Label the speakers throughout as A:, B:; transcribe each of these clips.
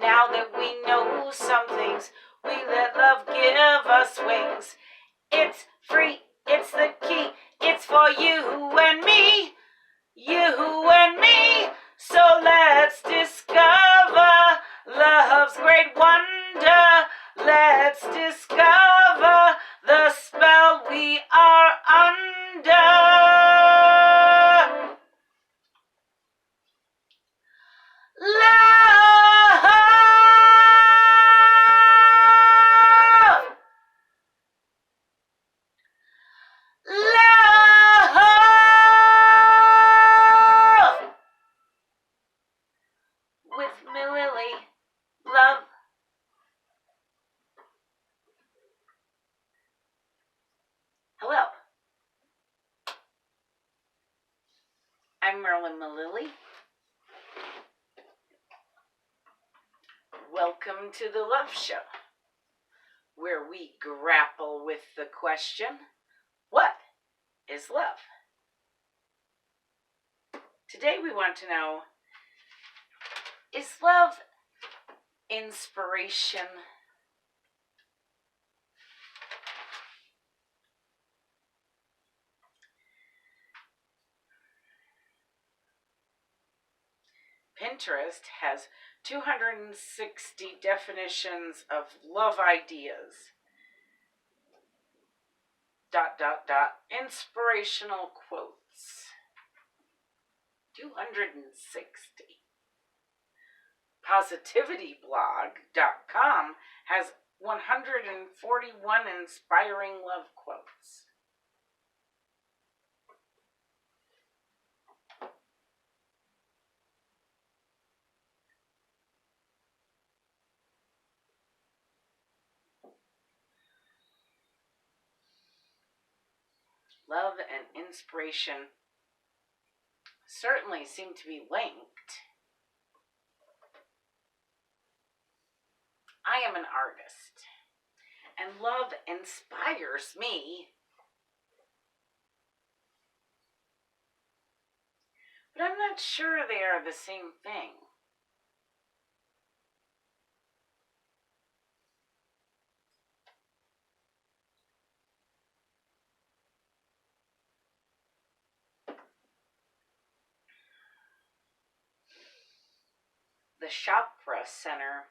A: Now that we know some things, we let love give us wings. It's free, it's the key, it's for you and me, you and me. So let's discover love's great wonder. Let's discover the spell we are under. Love with Mililli. Love. Hello. I'm Merlin Mililli. Welcome to the Love Show, where we grapple with the question, what is love? Today we want to know, is love inspiration? Pinterest has 260 definitions of love ideas. ... Inspirational quotes. 260. Positivityblog.com has 141 inspiring love quotes. Love and inspiration certainly seem to be linked. I am an artist, and love inspires me. But I'm not sure they are the same thing. The Shasta Center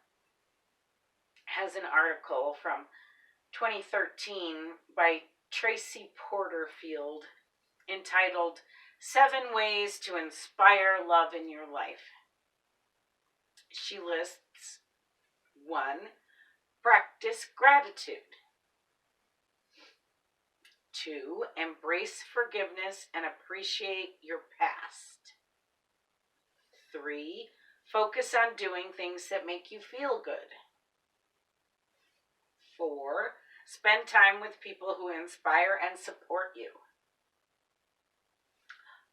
A: has an article from 2013 by Tracy Porterfield entitled 7 Ways to Inspire Love in Your Life. She lists 1. Practice gratitude. 2. Embrace forgiveness and appreciate your past. 3. Focus on doing things that make you feel good. 4. Spend time with people who inspire and support you.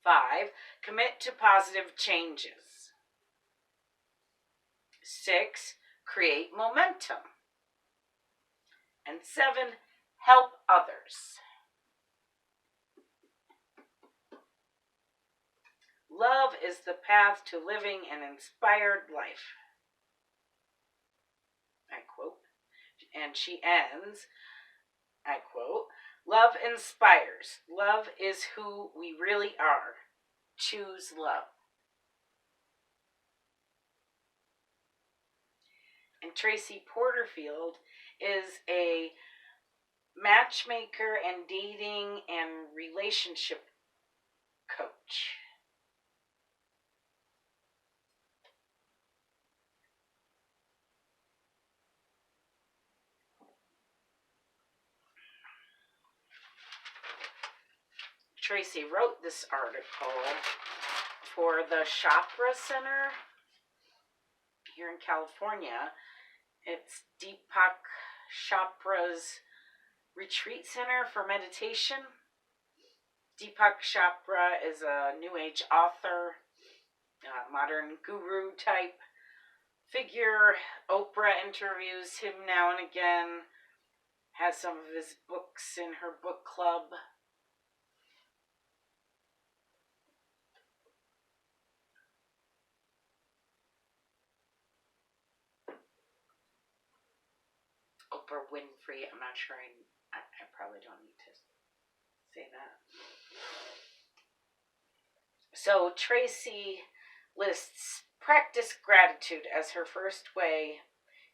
A: 5. Commit to positive changes. 6. Create momentum. And 7. Help others. Love is the path to living an inspired life. I quote. And she ends, I quote, love inspires. Love is who we really are. Choose love. And Tracy Porterfield is a matchmaker and dating and relationship coach. Tracy wrote this article for the Shasta Center here in California. It's Deepak Chopra's retreat center for meditation. Deepak Chopra is a New Age author, modern guru type figure. Oprah interviews him now and again, has some of his books in her book club. Oprah Winfrey. I'm not sure. I probably don't need to say that. So Tracy lists practice gratitude as her first way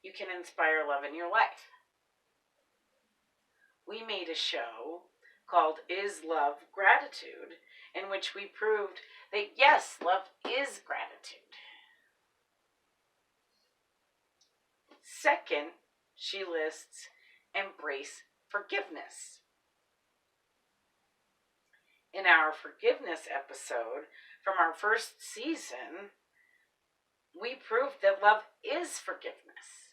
A: you can inspire love in your life. We made a show called Is Love Gratitude, in which we proved that yes, love is gratitude. Second, she lists embrace forgiveness. In our forgiveness episode from our first season, we proved that love is forgiveness.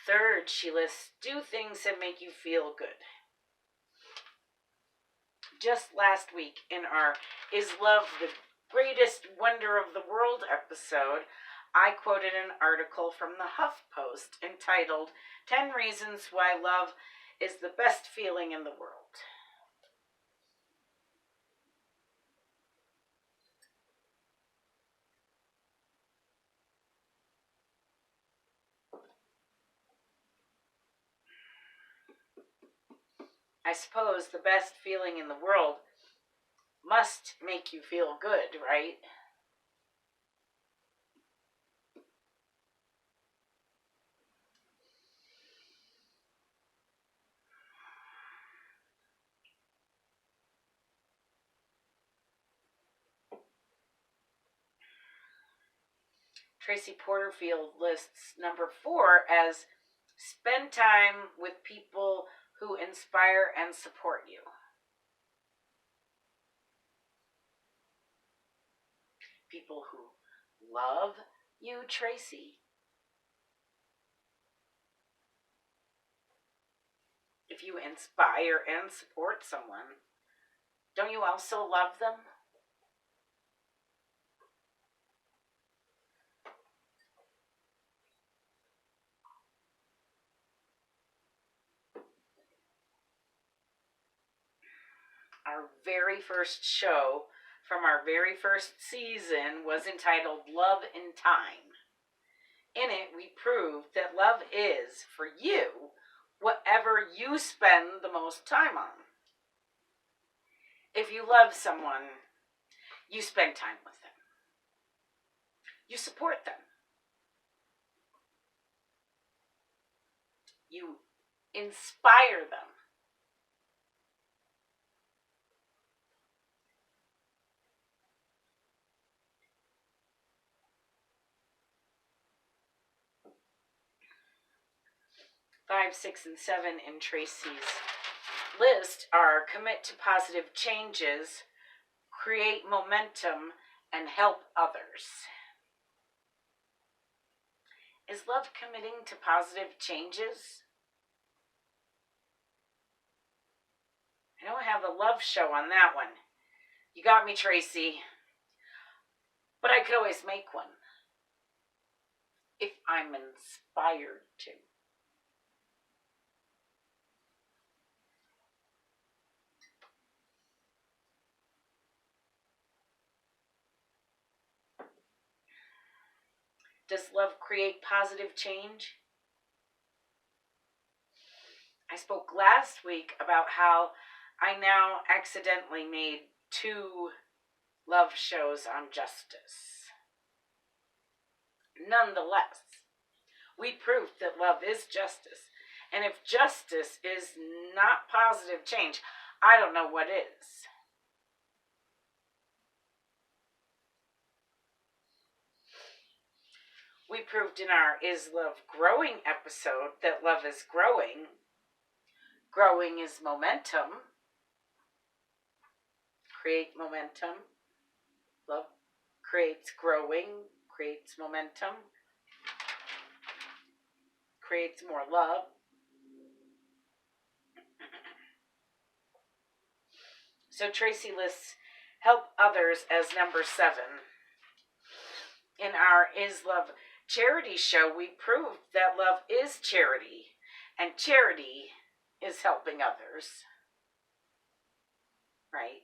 A: Third, she lists do things that make you feel good. Just last week in our Is Love the Greatest Wonder of the World episode, I quoted an article from the HuffPost entitled 10 Reasons Why Love is the Best Feeling in the World. I suppose the best feeling in the world must make you feel good, right? Tracy Porterfield lists number 4 as spend time with people who inspire and support you. People who love you, Tracy. If you inspire and support someone, don't you also love them? Our very first show from our very first season was entitled Love in Time. In it, we proved that love is, for you, whatever you spend the most time on. If you love someone, you spend time with them. You support them. You inspire them. Five, 6, and 7 in Tracy's list are commit to positive changes, create momentum, and help others. Is love committing to positive changes? I don't have a love show on that one. You got me, Tracy. But I could always make one. If I'm inspired to. Does love create positive change? I spoke last week about how I now accidentally made 2 love shows on justice. Nonetheless, we proved that love is justice. And if justice is not positive change, I don't know what is. We proved in our Is Love Growing episode that love is growing. Growing is momentum. Create momentum. Love creates growing, creates momentum, creates more love. So Tracy lists help others as number 7. In our Is Love charity show, we proved that love is charity, and charity is helping others. right?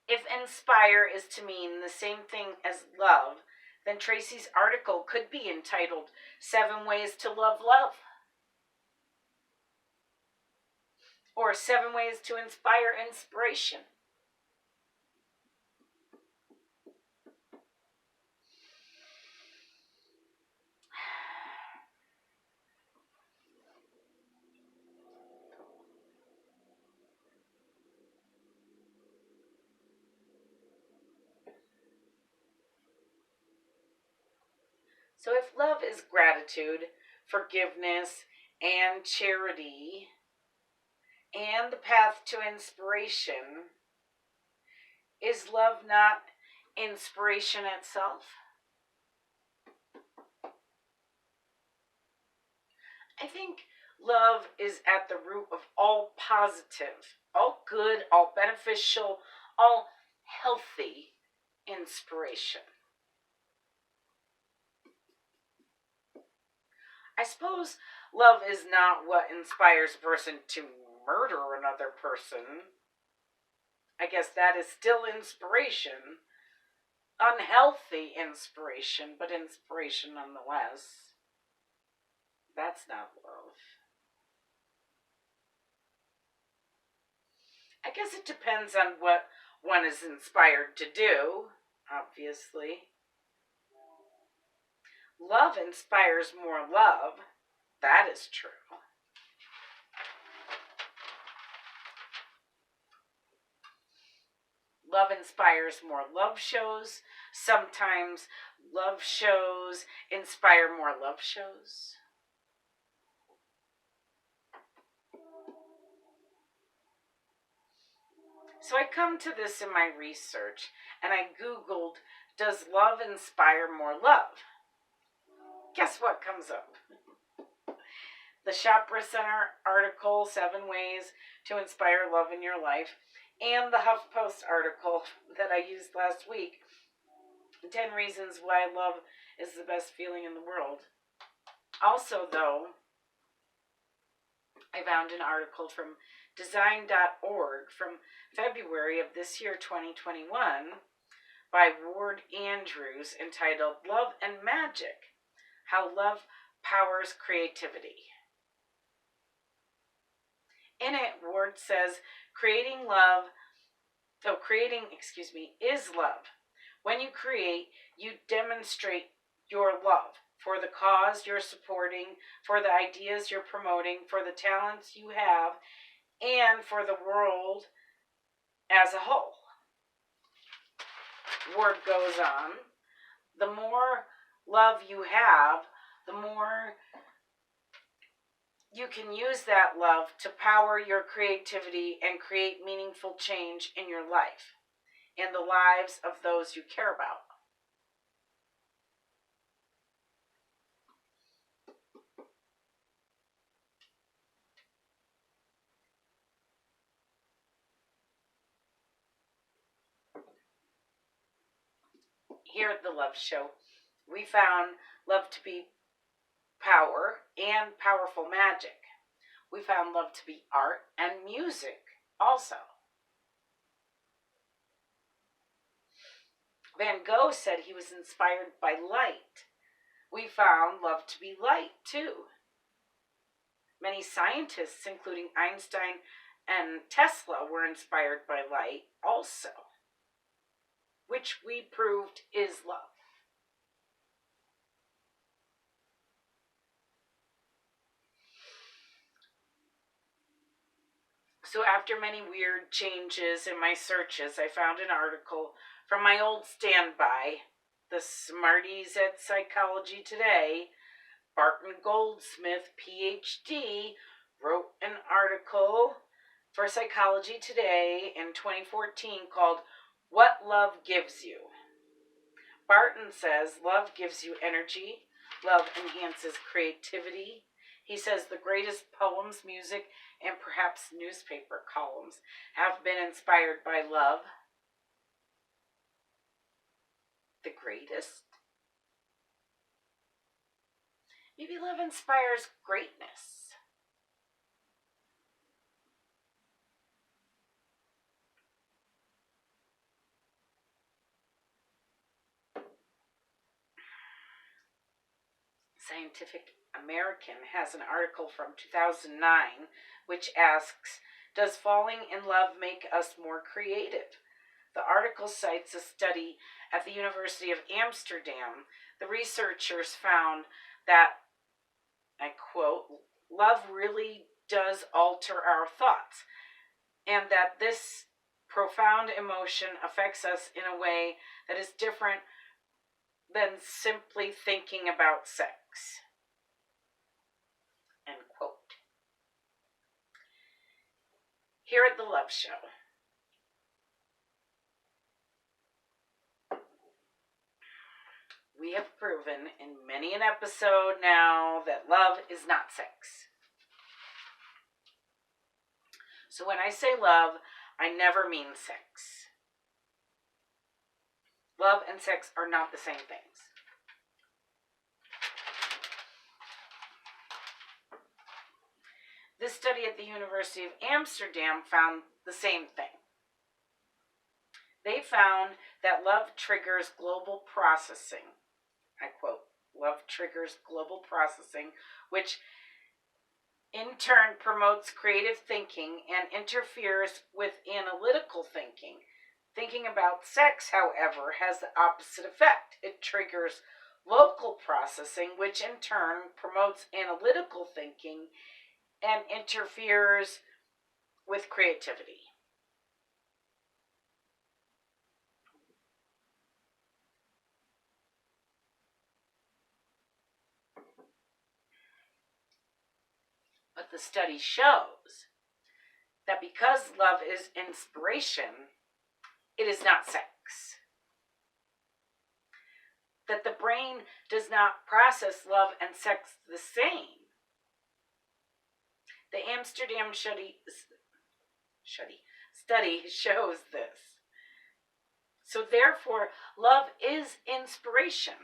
A: If inspire is to mean the same thing as love, then Tracy's article could be entitled 7 Ways to Love Love or 7 Ways to Inspire Inspiration. So if love is gratitude, forgiveness, and charity, and the path to inspiration, is love not inspiration itself? I think love is at the root of all positive, all good, all beneficial, all healthy inspiration. I suppose love is not what inspires a person to murder another person. I guess that is still inspiration. Unhealthy inspiration, but inspiration nonetheless. That's not love. I guess it depends on what one is inspired to do, obviously. Love inspires more love. That is true. Love inspires more love shows. Sometimes love shows inspire more love shows. So I come to this in my research and I Googled, does love inspire more love? Guess what comes up? The Shasta Center article, 7 Ways to Inspire Love in Your Life, and the HuffPost article that I used last week, 10 Reasons Why Love is the Best Feeling in the World. Also, though, I found an article from design.org from February of this year, 2021, by Ward Andrews entitled Love and Magic, How Love Powers Creativity. In it, Ward says, creating is love. When you create, you demonstrate your love for the cause you're supporting, for the ideas you're promoting, for the talents you have, and for the world as a whole. Ward goes on, the more love you have, the more you can use that love to power your creativity and create meaningful change in your life and the lives of those you care about. Here at the Love Show, we found love to be power and powerful magic. We found love to be art and music also. Van Gogh said he was inspired by light. We found love to be light too. Many scientists, including Einstein and Tesla, were inspired by light also, which we proved is love. So after many weird changes in my searches, I found an article from my old standby, the Smarties at Psychology Today. Barton Goldsmith, PhD, wrote an article for Psychology Today in 2014 called What Love Gives You. Barton says love gives you energy, love enhances creativity. He says the greatest poems, music, and perhaps newspaper columns have been inspired by love. the greatest? Maybe love inspires greatness. Scientific American has an article from 2009 which asks, does falling in love make us more creative? The article cites a study at the University of Amsterdam. The researchers found that, I quote, love really does alter our thoughts, and that this profound emotion affects us in a way that is different than simply thinking about sex. End quote. Here at The Love Show, we have proven in many an episode now that love is not sex. So when I say love, I never mean sex. Love and sex are not the same things. This study at the University of Amsterdam found the same thing. They found that love triggers global processing. I quote, love triggers global processing, which in turn promotes creative thinking and interferes with analytical thinking. Thinking about sex, however, has the opposite effect. It triggers local processing, which in turn promotes analytical thinking and interferes with creativity. But the study shows that because love is inspiration, it is not sex. That the brain does not process love and sex the same. The Amsterdam study shows this. So therefore, love is inspiration.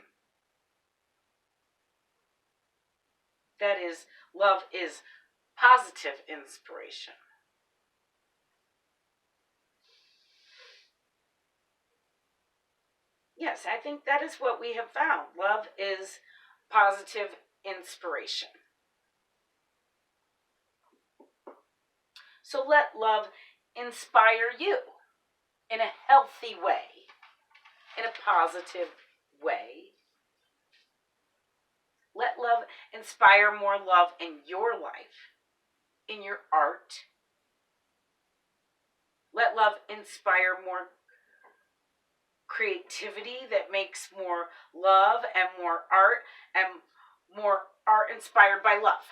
A: That is, love is positive inspiration. Yes, I think that is what we have found. Love is positive inspiration. So let love inspire you in a healthy way, in a positive way. Let love inspire more love in your life, in your art. Let love inspire more creativity that makes more love and more art inspired by love.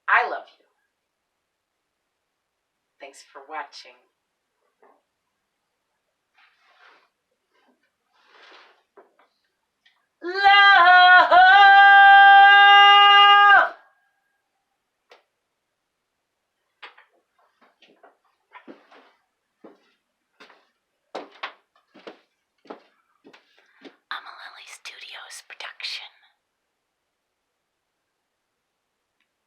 A: I love you. Thanks for watching. Love! A Mililli Studios production.